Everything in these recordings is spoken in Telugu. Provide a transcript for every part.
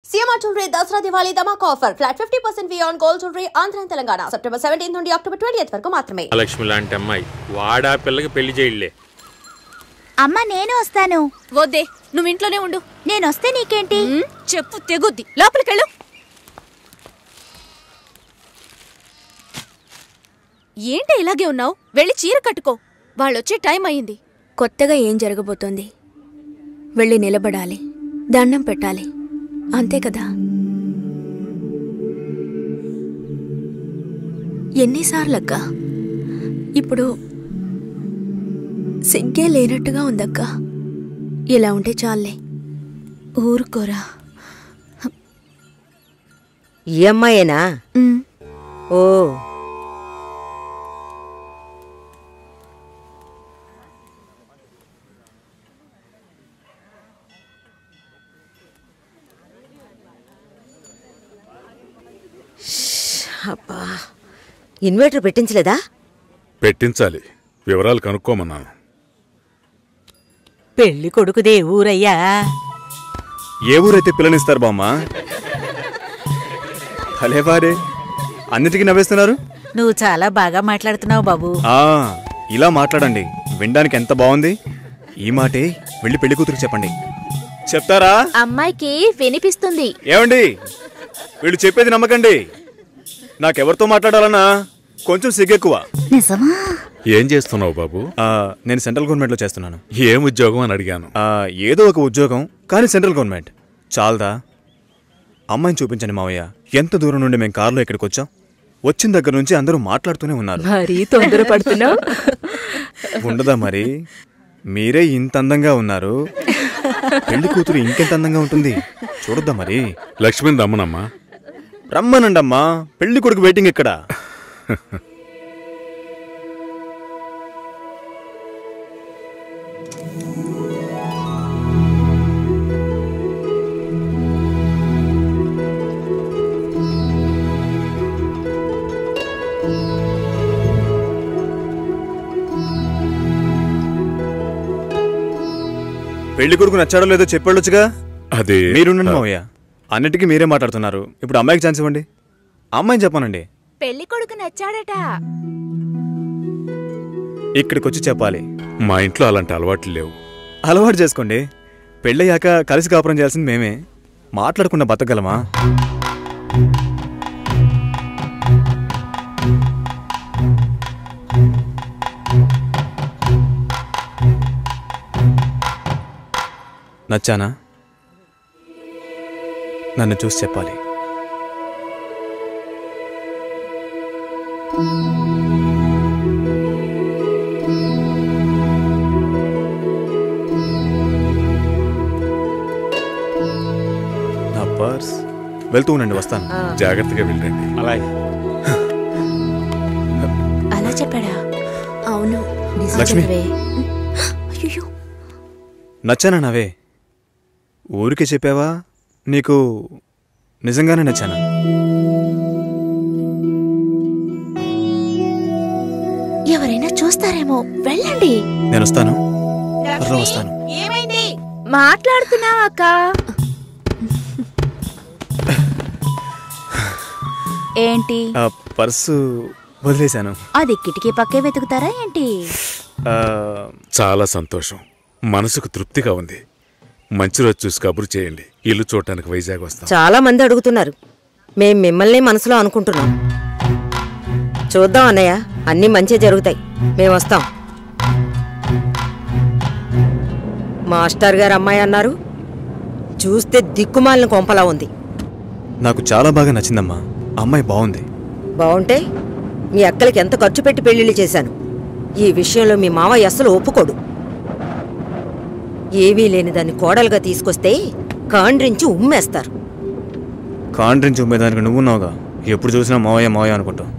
CMR jewellery Dasara Diwali Dhamaka offer flat 50% on gold jewellery Andhra Telangana September 17 నుండి అక్టోబర్ 20 వరకు మాత్రమే. లక్ష్మి లాంటి అమ్మాయి వాడా పిల్లకి పెళ్లి చేయలే. అమ్మ నేను వస్తాను. వద్దే, నువ్వు ఇంట్లోనే ఉండు. నేను వస్తే నీకేంటి? చెప్పు తెగుద్ది. లోపలికెళ్ళు. ఏంటి ఇలాగే ఉన్నావు? వెళ్ళి చీర కట్టుకో. వాళ్ళొచ్చే టైం అయింది. కొత్తగా ఏం జరగబోతోంది? వెళ్ళి నిలబడాలి, దండం పెట్టాలి, అంతే కదా. ఎన్నిసార్లక్క? ఇప్పుడు సిగ్గే లేనట్టుగా ఉందక్క. ఇలా ఉంటే చాలే. ఊరుకోరా. ఈ అమ్మాయేనా? ఓ, అబ్బా, ఇన్వర్టర్ పెట్టించలేదా? పెట్టించాలి, వివరాలు కనుక్కోమన్నాను. పెళ్లి కొడుకుదే ఊరయ్యా? ఏ ఊరైతే పిల్లనిస్తారు బామ్మ? భలేవారే, అన్నిటికీ నవ్వేస్తున్నారు. నువ్వు చాలా బాగా మాట్లాడుతున్నావు బాబు. ఇలా మాట్లాడండి, వినడానికి ఎంత బాగుంది. ఈ మాటే వెళ్ళి పెళ్లి కూతురికి చెప్పండి. చెప్తారా? అమ్మాయికి వినిపిస్తుంది. ఏమండి, వీళ్ళు చెప్పేది నమ్మకండి. నాకెవరితో మాట్లాడాలన్నా కొంచెం సిగ్గెక్కువ. నిజమా? ఏం చేస్తున్నావు బాబు? నేను సెంట్రల్ గవర్నమెంట్లో చేస్తున్నాను. ఏం ఉద్యోగం అని అడిగాను. ఏదో ఒక ఉద్యోగం, కానీ సెంట్రల్ గవర్నమెంట్. చాలదా? అమ్మాయిని చూపించండి మావయ్య. ఎంత దూరం నుండి మేము కారులో ఇక్కడికి వచ్చాం. వచ్చిన దగ్గర నుంచి అందరూ మాట్లాడుతూనే ఉన్నారు. మరీ తొందరపడుతున్నావు. ఉండదా మరి? మీరే ఇంత అందంగా ఉన్నారు, పెళ్లి కూతురు ఇంకెంత అందంగా ఉంటుంది చూడొద్దా మరి? లక్ష్మిని రమ్మనమ్మా. రమ్మనండమ్మా, పెళ్లి కొడుకు వెయిటింగ్ ఇక్కడ. పెళ్లి కొడుకు నచ్చాడో లేదో చెప్పాళ్ళొచ్చుగా. అదే మీరుండండి మావయ్య, అన్నిటికీ మీరే మాట్లాడుతున్నారు. ఇప్పుడు అమ్మాయికి ఛాన్స్ ఇవ్వండి. అమ్మాయిని చెప్పానండి. పెళ్లి కొడుకు నచ్చాడట. ఇక్కడికి వచ్చి చెప్పాలి. మా ఇంట్లో అలాంటి అలవాట్లు లేవు. అలవాటు చేసుకోండి. పెళ్ళయ్యాక కలిసి కాపురం చేయాల్సింది మేమే. మాట్లాడకుండా బతకగలమా? నచ్చానా? నన్ను చూసి చెప్పాలి. నా పర్స్. వెళ్తూ ఉండండి, వస్తాను. జాగ్రత్తగా వెళ్ళండి. అలాగే. అలా చెప్పాడా? అవును. లక్ష్మి, అయ్యో, నచ్చానా నావే? ఊరికే చెప్పావా? నీకు నిజంగానే నచ్చానా? ఎవరైనా చూస్తారేమో, వెళ్ళండి. నేను వస్తాను, వస్తాను. ఏమైంది? మాట్లాడుతున్నావా అక్క? ఏంటి? పర్సు వదిలేశాను. అది కిటికీ పక్కే వెతుకుతారా ఏంటి? చాలా సంతోషం, మనసుకు తృప్తిగా ఉంది. మంచి రోజు చూసి కబురు చేయండి. ఇల్లు చూడటానికి వైజాగ్ వస్తాం. చాలా మంది అడుగుతున్నారు. మేం మిమ్మల్ని మనసులో అనుకుంటున్నాం. చూద్దాం అన్నయ్య, అన్నీ మంచి జరుగుతాయి. మేము వస్తాం. మాస్టర్ గారు అమ్మాయి అన్నారు, చూస్తే దిక్కుమాలిన కొంపలా ఉంది. నాకు చాలా బాగా నచ్చిందమ్మా. అమ్మాయి బాగుంది. బాగుంటే మీ అక్కలకి ఎంత ఖర్చు పెట్టి పెళ్లిళ్ళు చేశాను. ఈ విషయంలో మీ మావయ్య అస్సలు ఒప్పుకోడు. ఏవీ లేని దాన్ని కోడలుగా తీసుకొస్తే కాండ్రించి ఉమ్మేస్తారు. కాండ్రించి ఉమ్మేదానికి నువ్వున్నావుగా. ఎప్పుడు చూసినా మావయ్య మావయ్య అనుకుంటావు.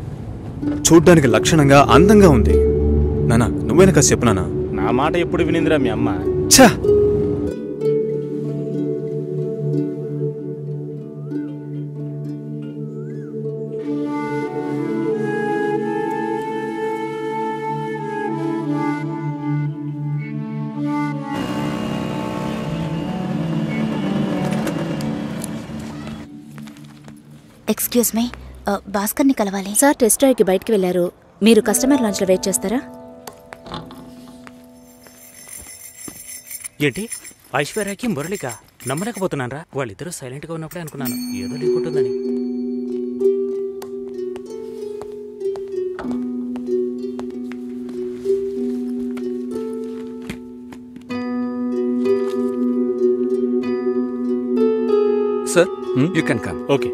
చూడ్డానికి లక్షణంగా అందంగా ఉంది. నానా, నువ్వేనా కాదు చెప్పు నానా. నా మాట ఎప్పుడు వినిందిరా మీ అమ్మ? ఛా, ఎక్స్క్యూజ్ మీ, భాస్కర్ని కలవాలి. సార్ టెస్ట్ డ్రైవ్కి బయటికి వెళ్ళారు. మీరు కస్టమర్ లాంచ్లో వెయిట్ చేస్తారా? ఏంటి ఐశ్వర్యకి మురళిక నమ్మలేకపోతున్నాను రా. వాళ్ళిద్దరూ సైలెంట్గా ఉన్నప్పుడే అనుకున్నాను ఏదో లేకుంటుందని. Sir you can come. Okay.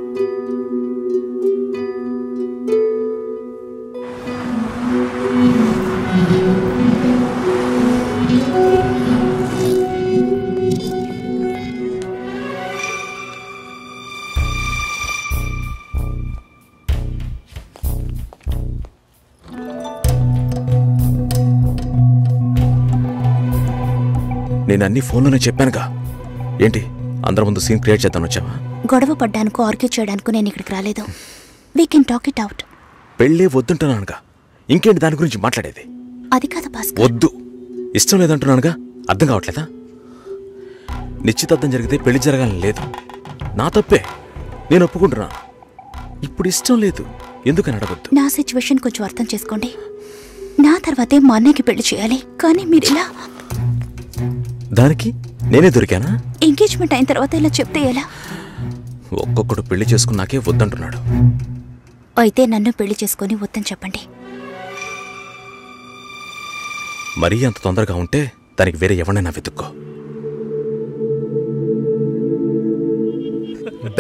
నేను అన్ని ఫోన్లోనే చెప్పానుగా. ఏంటి అందరి ముందు సీన్ క్రియేట్ చేద్దాం వచ్చావా? గొడవ పడ్డానుకో ఆర్గ్యూ చేయడానికి నేను ఇక్కడికి రాలేదు. We can talk it out. పెళ్ళే వద్దుంటున్నానుగా, ఇంకేంటి దాని గురించి మాట్లాడేది? అది కాదు భాస్కర్. వద్దు, ఇష్టం లేదంటున్నానుగా. అర్థం కావట్లేదా? నిశ్చితార్థం జరిగితే పెళ్లి జరగాలని లేదు, నా తప్పే, నేను ఒప్పుకుంటున్నా. ఇప్పుడు ఇష్టం లేదు, ఎందుకని అడగొద్దు. నా సిచ్యువేషన్ కొంచెం అర్థం చేసుకోండి. నా తర్వాతే మా అన్నయ్యకి పెళ్లి చేయాలి, కానీ మీరు ఇలా. దానికి నేనే దొరికానా? ఎంగేజ్మెంట్ అయిన తర్వాత ఇలా చెప్తే ఎలా? ఒక్కొక్కడు పెళ్లి చేసుకున్నాకే వద్దంటున్నాడు. అయితే నన్ను పెళ్లి చేసుకొని వద్దని చెప్పండి. మరీ అంత తొందరగా ఉంటే దానికి వేరే ఎవరైనా వెతుక్కో.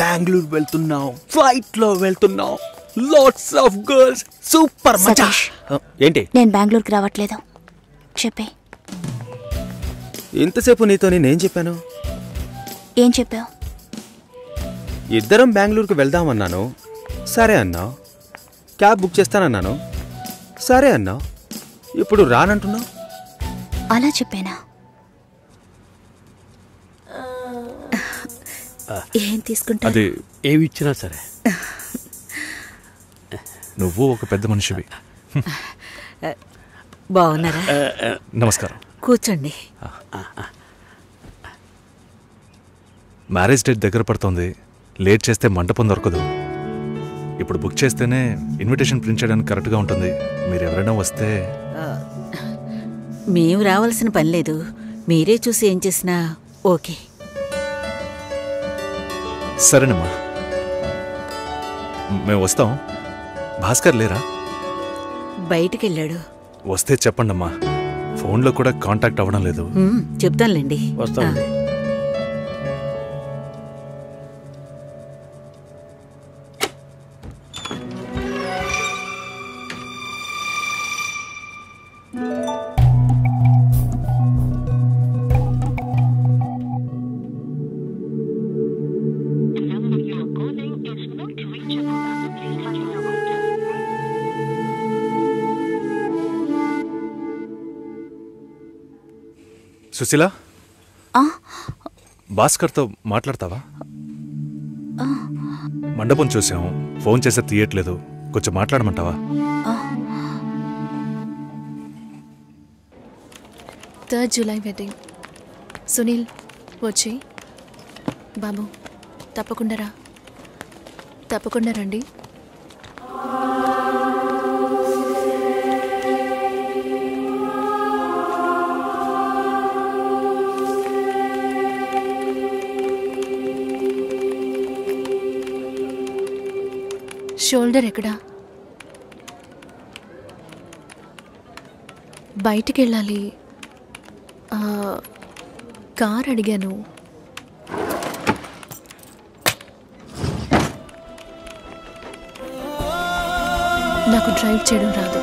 బెంగళూరు వెళ్తున్నాం, ఫ్లైట్ లో వెళ్తున్నాం, లాట్స్ ఆఫ్ గర్ల్స్, సూపర్ మజా. ఏంటి? నేను బెంగళూరుకి రావట్లేదు. చెప్పే. ఇంతసేపు నీతో నేనేం చెప్పాను? ఏం చెప్పావు? ఇద్దరం బెంగళూరుకు వెళ్దామన్నాను, సరే అన్నావు. క్యాబ్ బుక్ చేస్తానన్నాను, సరే అన్నావు. ఇప్పుడు రానంటున్నావు. అలా చెప్పానా? ఏం తీసుకుంటా? అది ఏమి ఇచ్చినా సరే. నువ్వు ఒక పెద్ద మనిషివి. బాగున్నారా? నమస్కారం. కూర్చోండి. మ్యారేజ్ డేట్ దగ్గర పడుతోంది, లేట్ చేస్తే మంటపం దొరకదు. ఇప్పుడు బుక్ చేస్తేనే ఇన్విటేషన్ ప్రింట్ చేయడానికి కరెక్ట్గా ఉంటుంది. మీరు ఎవరైనా వస్తే. మేము రావాల్సిన పని లేదు, మీరే చూసి ఏం చేసినా ఓకే. సరేనమ్మా, మేము వస్తాం. భాస్కర్ లేరా? బయటికెళ్ళాడు. వస్తే చెప్పండమ్మా, ఫోన్లో కూడా కాంటాక్ట్ అవ్వడం లేదు. చెప్తానులేండి. వస్తామండి. సుశీల, భాస్కర్తో మాట్లాడతావా? మండపం చూసాం, ఫోన్ చేస్తే తీయట్లేదు, కొంచెం మాట్లాడమంటావా? 3rd July wedding. సునీల్ వచ్చి. బాబు తప్పకుండా రండి. షోల్డర్ ఎక్కడా? బయటికి వెళ్ళాలి. కార్ అడిగాను. నాకు డ్రైవ్ చేయడం రాదు.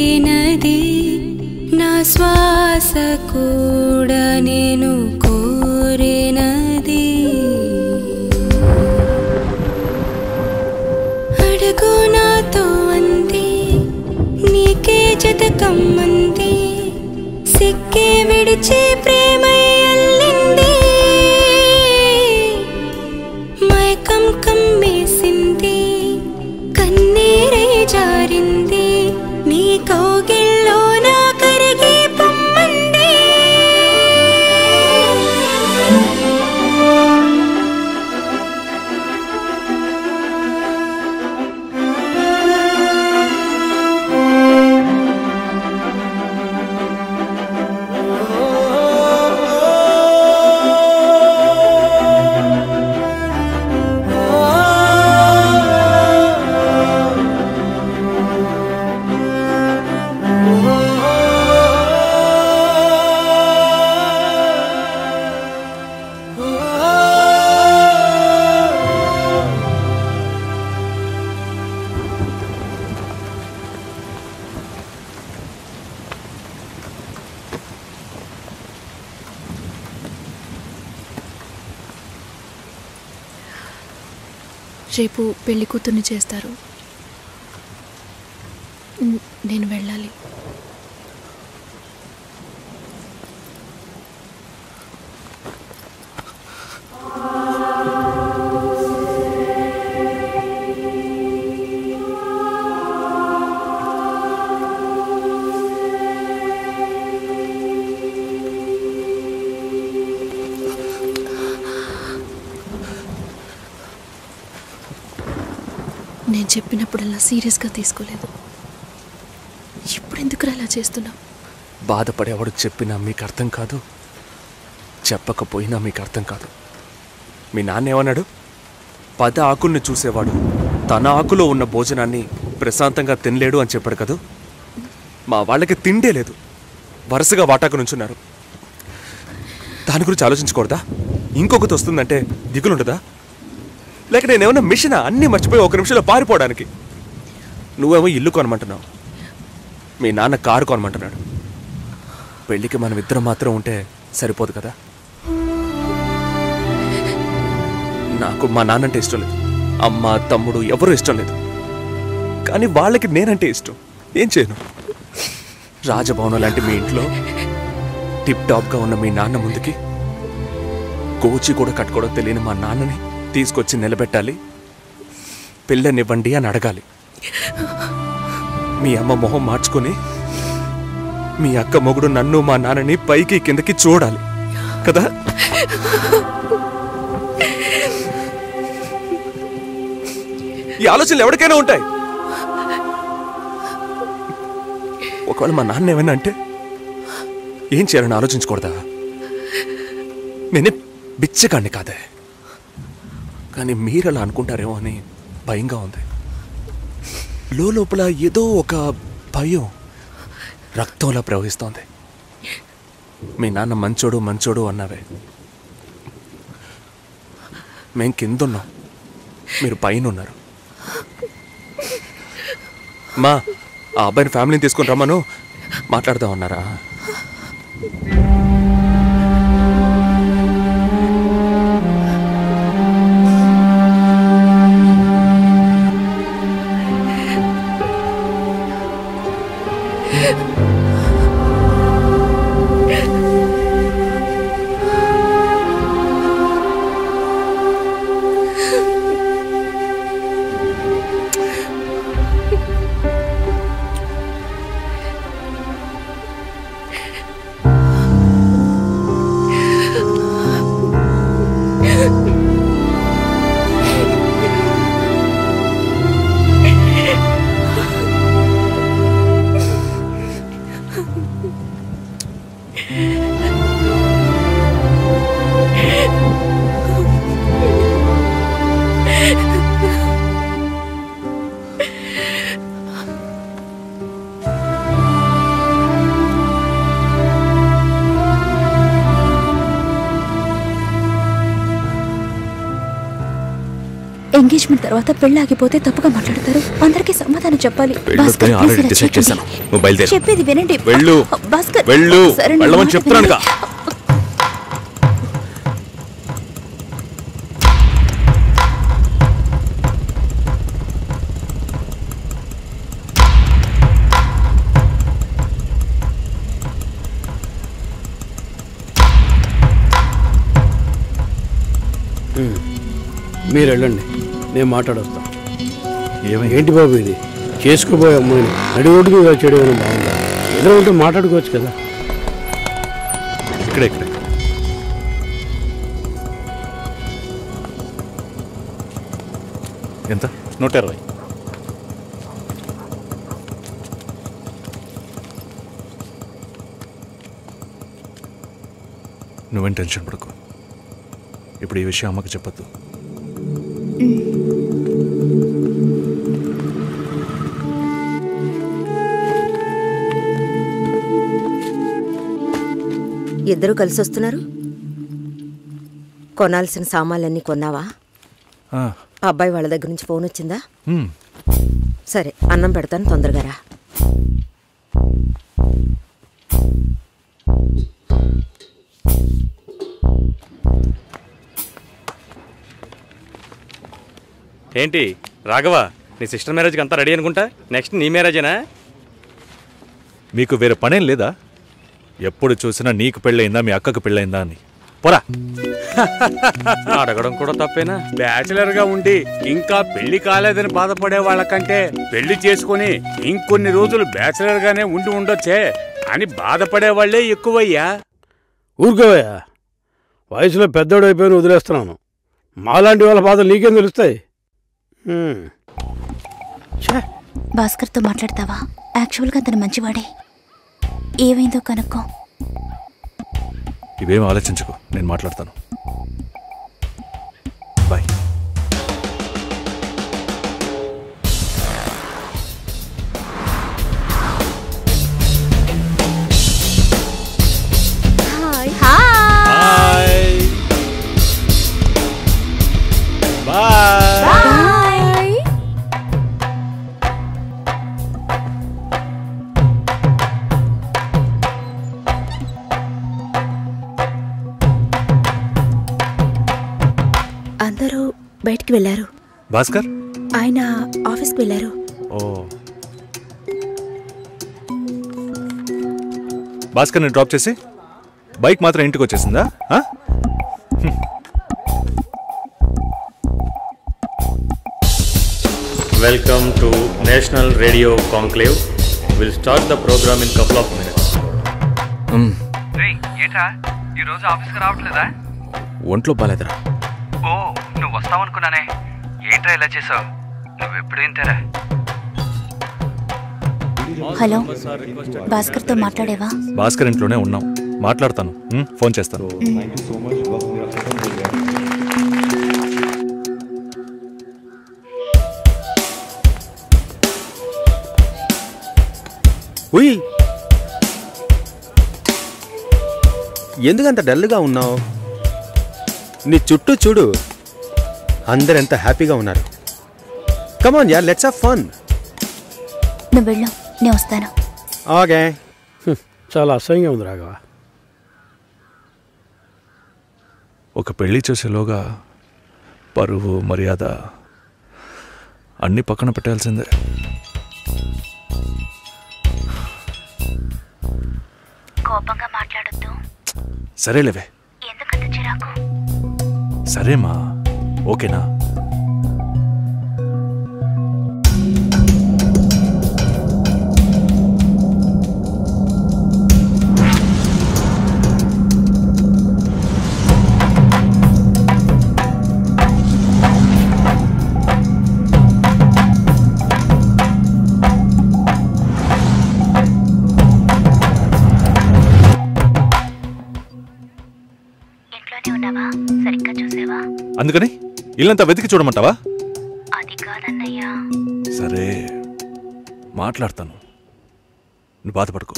కోరినది నా శ్వాస కూడా నేను కోరినది అడుగు నాతో అంది నీకే జతకమ్మంది సిక్కే విడిచి ప్రేమై అల్లింది మైకం కమ్మేసింది కన్నీరే జారింది నీ కౌగిల్లో నా కరిగి పొమ్మంది రేపు పెళ్లి కూతుర్ని చేస్తారు. నేను వెళ్ళాలి. నేను చెప్పినప్పుడల్లా సీరియస్గా తీసుకోలేదు. ఇప్పుడు ఎందుకు అలా చేస్తున్నావు? బాధపడేవాడు చెప్పినా మీకు అర్థం కాదు, చెప్పకపోయినా మీకు అర్థం కాదు. మీ నాన్న ఏమన్నాడు? 10 ఆకుల్ని చూసేవాడు తన ఆకులో ఉన్న భోజనాన్ని ప్రశాంతంగా తినలేడు అని చెప్పాడు కదా. మా వాళ్ళకి తిండే లేదు, వరుసగా వాటాకు నుంచున్నారు. దాని గురించి ఆలోచించకూడదా? ఇంకొకటి వస్తుందంటే దిగులుండదా? లేక నేనేమన్నా మిషనా అన్నీ మర్చిపోయి 1 నిమిషంలో పారిపోవడానికి? నువ్వేమో ఇల్లు కొనమంటున్నావు, మీ నాన్న కారు కొనమంటున్నాడు. పెళ్ళికి మనం ఇద్దరం మాత్రం ఉంటే సరిపోదు కదా. నాకు మా నాన్నంటే ఇష్టం లేదు, అమ్మ తమ్ముడు ఎవరూ ఇష్టం లేదు. కానీ వాళ్ళకి నేనంటే ఇష్టం. ఏం చేయను? రాజభవనం లాంటి మీ ఇంట్లో టిప్ టాప్గా ఉన్న మీ నాన్న ముందుకి కోచి కూడా కట్టుకోవడం తెలియని మా నాన్నని తీసుకొచ్చి నిలబెట్టాలి, పిల్లనివ్వండి అని అడగాలి. మీ అమ్మ మొహం మార్చుకొని మీ అక్క మొగుడు నన్ను మా నాన్నని పైకి కిందకి చూడాలి కదా. ఈ ఆలోచనలు ఎవరికైనా ఉంటాయి. ఒకవేళ మా నాన్న ఏమైనా అంటే ఏం చేయాలని ఆలోచించకూడదా? నేనే బిచ్చగాన్ని కాదే, కానీ మీరలా అనుకుంటారేమో అని భయంగా ఉంది. లోపల ఏదో ఒక భయం రక్తంలా ప్రవహిస్తోంది. మీ నాన్న మంచోడు మంచోడు అన్నావే, మేం కిందున్నాం, మీరు పైన ఉన్నారు. మా ఆ అబ్బాయిని ఫ్యామిలీని తీసుకొని రమ్మను, మాట్లాడదాం అన్నారా? ఎంగేజ్మెంట్ తర్వాత పెళ్లి ఆగిపోతే తప్పుగా మాట్లాడతారు. అందరికీ సమాధానం చెప్పాలి. పెళ్ళొద్దని ఆల్రెడీ డిసైడ్ చేశాను. నువ్వు బయలుదేరు. చెప్పేది వినండి. వెళ్ళు. భాస్కర్ వెళ్ళు. సరే, నా వెళ్ళమని మాట చెప్తున్నానుగా. మీరు వెళ్ళండి, నేను మాట్లాడొస్తాను. ఏంటి బాబు ఇది? చేసుకోబోయే అమ్మాయిని నడి రోడ్డుకి చేయడం బాగుందా? ఏదో ఉంటే మాట్లాడుకోవచ్చు కదా. ఇక్కడే ఎంత? 120. నువ్వేం టెన్షన్ పడకు. ఇప్పుడు ఈ విషయం అమ్మకి చెప్పొద్దు. ఇద్దరు కలిసి వస్తున్నారు. కొనాల్సిన సామాన్లన్నీ కొన్నావా? అబ్బాయి వాళ్ళ దగ్గర నుంచి ఫోన్ వచ్చిందా? సరే, అన్నం పెడతాను, తొందరగా రా. ఏంటి రాఘవ, నీ సిస్టర్ మ్యారేజ్కి అంతా రెడీ అనుకుంటా? నెక్స్ట్ నీ మ్యారేజేనా? మీకు వేరే పనేం లేదా? ఎప్పుడు చూసినా నీకు పెళ్ళయిందా, మీ అక్కకు పెళ్ళయిందా అని. పోరా. అడగడం కూడా తప్పేనా? బ్యాచిలర్ గా ఉండి ఇంకా పెళ్లి కాలేదని బాధపడే వాళ్ళకంటే పెళ్లి చేసుకుని ఇంకొన్ని రోజులు బ్యాచిలర్ గానే ఉండి ఉండొచ్చే అని బాధపడే వాళ్లే ఎక్కువయ్యా. ఊరుకోవయ్యా, వయసులో పెద్దోడు అయిపోయి వదిలేస్తున్నాను. మాలాంటి వాళ్ళ బాధలు నీకేం తెలుస్తాయి? భాస్కర్తో మాట్లాడతావా? యాక్చువల్గా అతను మంచివాడే. ఏమైందో కనుక్కో. ఇవేం ఆలోచించుకో, నేను మాట్లాడతాను. బాయ్. అందరూ బయటికి వెళ్ళారు. భాస్కర్ ఆయన ఆఫీస్కి వెళ్ళారు. భాస్కర్ని డ్రాప్ చేసి బైక్ మాత్రం ఇంటికి వచ్చేసిందా? Welcome to National Radio Conclave. We'll start the program in couple of minutes. ఏంట్రా ఈ రోజు ఆఫీస్కి రావట్లేదా? ఒంట్లో బాలేదురా. ఓ, నువ్వు వస్తావనుకున్నానే. ఏంట్రా ఇలా చేసావు? నువ్వెప్పుడు ఇంతేరా? హలో, భాస్కర్తో మాట్లాడేవా? భాస్కర్ ఇంట్లోనే ఉన్నాం, మాట్లాడతాను. ఫోన్ చేస్తాను. ఉయ్, ఎందుకంత డల్గా ఉన్నావు? నీ చుట్టూ చూడు, అందరెంత హ్యాపీగా ఉన్నారు. కమాన్ యార్, లెట్స్ హావ్ ఫన్. నువ్వు వెళ్ళు, నేను వస్తాను. ఓకే. చాలా అసహ్యంగా ఉంది రాఘవ. ఒక పెళ్లి చేసేలోగా పరువు మర్యాద అన్నీ పక్కన పెట్టాల్సిందే. కోపంగా మాట్లాడొద్దు. సరేలేవే. ఎందుకంత చిరాకు? సరేమా, ఓకేనా? అందుకని ఇల్లంతా వెతికి చూడమంటావా? అది కాదన్నయ్యా. సరే, మాట్లాడతాను, నువ్వు బాధపడుకో.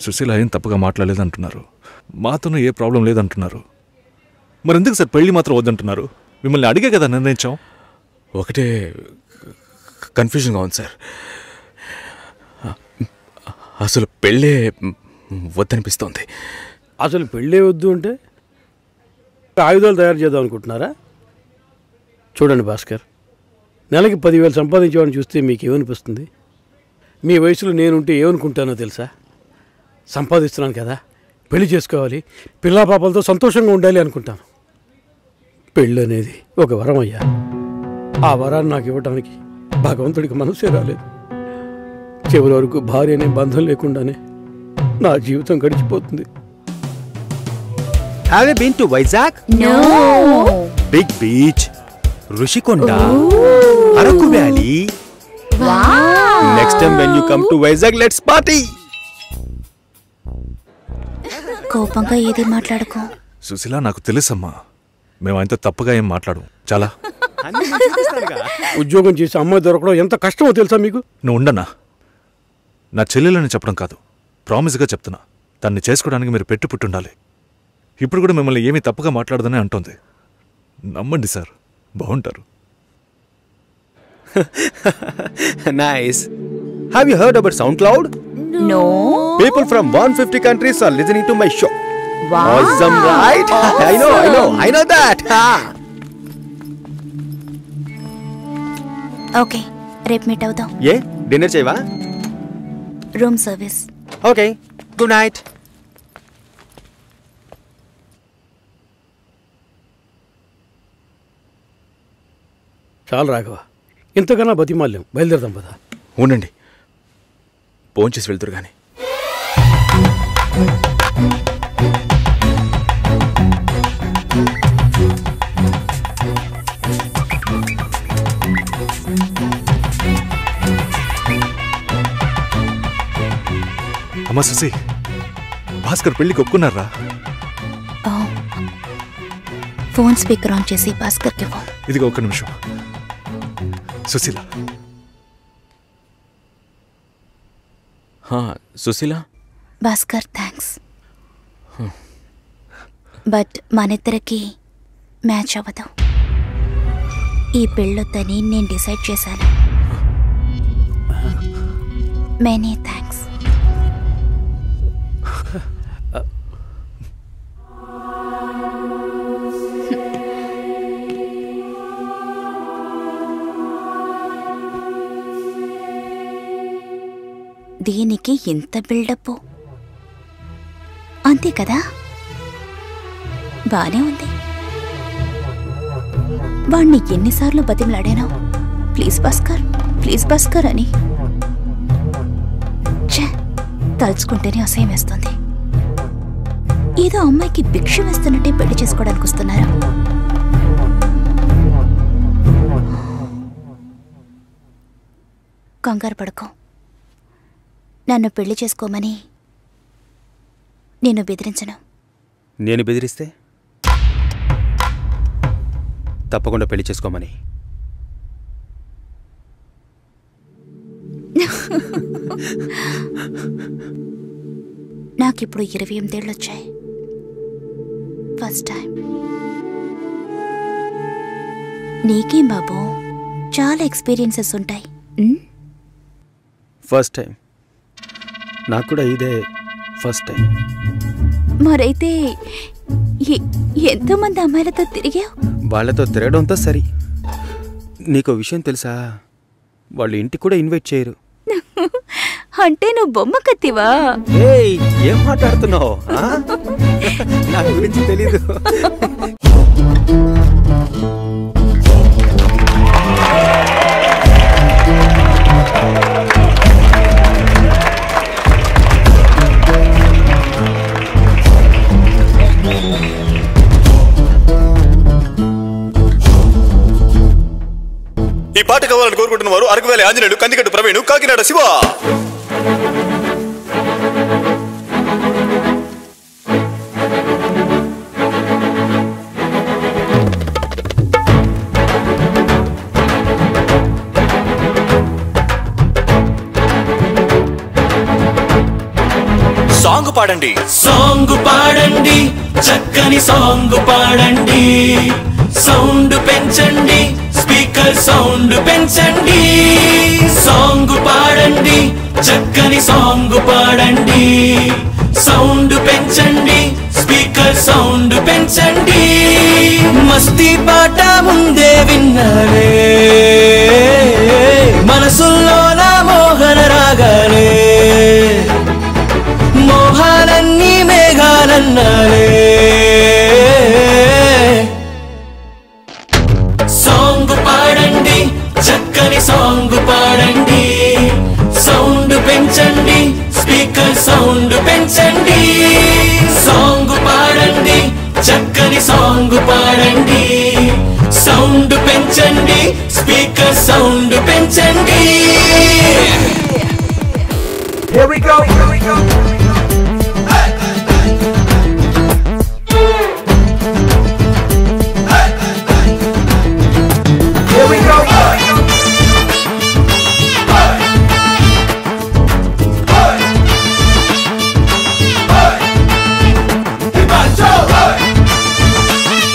సుశీల ఏం తప్పుగా మాట్లాడలేదంటున్నారు, మాతోనూ ఏ ప్రాబ్లం లేదంటున్నారు. మరి ఎందుకు సార్ పెళ్లి మాత్రం వద్దంటున్నారు? మిమ్మల్ని అడిగే కదా నిర్ణయించాం. ఒకటే కన్ఫ్యూజన్గా ఉంది సార్. అసలు పెళ్ళే వద్దనిపిస్తోంది. అసలు పెళ్ళే వద్దు అంటే ఆయుధాలు తయారు చేద్దాం అనుకుంటున్నారా? చూడండి భాస్కర్, నెలకి 10,000 సంపాదించేవాడిని చూస్తే మీకేమనిపిస్తుంది? మీ వయసులో నేనుంటే ఏమనుకుంటానో తెలుసా? సంపాదిస్తున్నాను కదా, పెళ్లి చేసుకోవాలి, పిల్లా పాపలతో సంతోషంగా ఉండాలి అనుకుంటాను. పెళ్ళి అనేది ఒక వరం అయ్యా. ఆ వరాన్ని నాకు ఇవ్వడానికి భగవంతుడికి మనసే రాలేదు. చివరి వరకు భార్య అనే బంధం లేకుండానే నా జీవితం గడిచిపోతుంది. Have you been to Vizag? No. Big beach, Rushikonda, Araku Valley. Wow. Next time when you come to Vizag, let's party. కోపంగా ఏది మాట్లాడుకో. సుశీల, నాకు తెలుసమ్మా, మేము ఆయనతో తప్పుగా ఏం మాట్లాడు. చాలా ఉద్యోగం చేసి అమ్మాయి దొరకడం ఎంత కష్టమో తెలుసా మీకు? నువ్వు ఉండనా? నా చెల్లెలని చెప్పడం కాదు, ప్రామిస్గా చెప్తున్నా, తన్ని చేసుకోవడానికి మీరు పుట్టుండాలి. ఇప్పుడు కూడా మిమ్మల్ని ఏమీ తప్పుగా మాట్లాడదని అంటోంది. నమ్మండి సార్, బాగుంటారు. Nice. Have you heard about SoundCloud? No. People from 150 countries are listening to my show. Wow. Awesome, right? I know that. Okay, రేపు మీట్ అవుదాం. ఏ డిన్నర్ చేయవా? Room service. Okay, good night. చాలు రాఘవ, ఇంతకన్నా బతిమాల్యం. బయలుదేరదాం పదా. ఉండండి, భోంచేసి వెళ్తురు కానీ. అమ్మా సుశీ, భాస్కర్ పెళ్లికి ఒప్పుకున్నారా? ఫోన్ స్పీకర్ ఆన్ చేసి భాస్కర్కి ఫోన్. ఇదిగో ఒక్క నిమిషం. సుశీల. సుశీల. భాస్కర్, థ్యాంక్స్. బట్ మనిద్దరికి మ్యాచ్ అవ్వదు. ఈ పెళ్ళొద్దని నేను డిసైడ్ చేశాను. Many thanks. దీనికి ఎంత బిల్డప్, అంతే కదా? బానే ఉంది. వాణ్ణి ఎన్నిసార్లు బతిమలాడాను, ప్లీజ్ భాస్కర్, ప్లీజ్ భాస్కర్ అని. ఛే, తలుచుకుంటేనే అసహ్యం వేస్తుంది. ఏదో అమ్మాయికి భిక్ష వేస్తున్నట్టే పెళ్లి చేసుకోవడానికి వస్తున్నారు. కంగారు పడుకో. నన్ను పెళ్లి చేసుకోమని నేను బెదిరించను. నేను బెదిరిస్తే? తప్పకుండా పెళ్లి చేసుకోమని. నాకిప్పుడు 28 ఏళ్ళు వచ్చాయి. First time. నీకేం బాబు, చాలా ఎక్స్పీరియన్సెస్ ఉంటాయి. First time. నాకు కూడా ఇదే ఫస్ట్ టైం. మరైతే ఎంతోమంది అమ్మాయిలతో తిరిగావు? వాళ్ళతో తిరగడంతో సరి. నీకో విషయం తెలుసా, వాళ్ళు ఇంటికి కూడా ఇన్వైట్ చేయరు. అంటే నువ్వు బొమ్మ కత్తివా? ఏం మాట్లాడుతున్నావు? నా గురించి తెలీదు. ఈ పాట కావాలని కోరుకుంటున్న వారు అరకువేలి ఆంజనేయులు, కందికట్టు ప్రవీణ్, కాకినాడ శివ. సాంగ్ పాడండి. సాంగ్ పాడండి, చక్కని సాంగ్ పాడండి. సౌండ్ పెంచండి, స్పీకర్ సౌండ్ పెంచండి. సాంగ్ పాడండి, చక్కని సాంగ్ పాడండి. సౌండ్ పెంచండి, స్పీకర్ సౌండ్ పెంచండి. మస్తీ పాట ముందే విన్నారే, మనసుల్లో నా మోహన రాగాలే. మోహాలన్నీ మేఘాలన్నారే. సాంగ్ పాడండి, చక్కని సాంగ్ పాడండి. సౌండ్ పెంచండి, స్పీకర్ సౌండ్ పెంచండి. సాంగ్ పాడండి, చక్కని సాంగ్ పాడండి. సౌండ్ పెంచండి, స్పీకర్ సౌండ్ పెంచండి. Here we go.